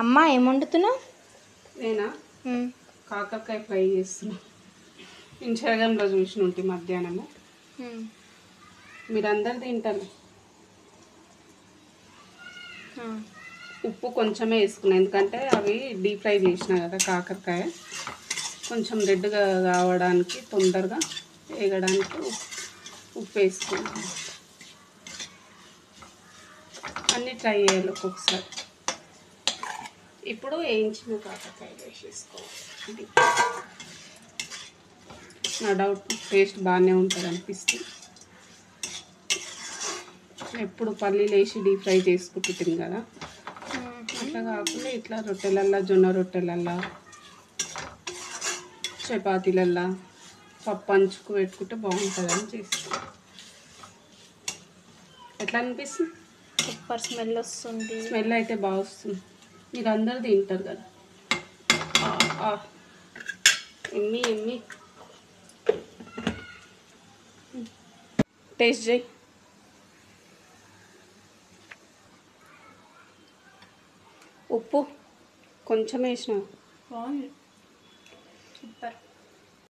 అమ్మ ఏం వండుతున్నావు? నేనా కాకరకాయ ఫ్రై చేస్తున్నా. ఇన్స్టాగ్రామ్లో చూసిన ఉంటే మధ్యాహ్నము. మీరందరు తింటారు. ఉప్పు కొంచెమే వేసుకున్నాను, ఎందుకంటే అవి డీప్ ఫ్రై చేసిన కదా కాకరకాయ, కొంచెం రెడ్గా కావడానికి తొందరగా వేగడానికి ఉప్పు వేసుకున్నాను. అన్నీ ట్రై చేయాలి ఒక్కొక్కసారి. ఇప్పుడు వేయించిన కాకరకాయ వేసేసుకోవాలి. నా డౌట్ టేస్ట్ బాగానే ఉంటుంది అనిపిస్తుంది. ఎప్పుడు పల్లీలు వేసి డీప్ ఫ్రై చేసుకుంటుంది కదా, అట్లా కాకుండా ఇట్లా రొట్టెలల్లా, జొన్న రొట్టెలల్లా, చపాతీలల్లా పప్పు అంచుకు పెట్టుకుంటే బాగుంటుందని చేస్తాను. ఎట్లా అనిపిస్తుంది? సూపర్ స్మెల్ వస్తుంది. స్మెల్ అయితే బాగా వస్తుంది. మీరు అందరూ తింటారు కదా. ఎమ్మి ఎమ్మి టేస్ట్ చేయి. ఉప్పు కొంచెం వేసిన. బాగుంది, సూపర్.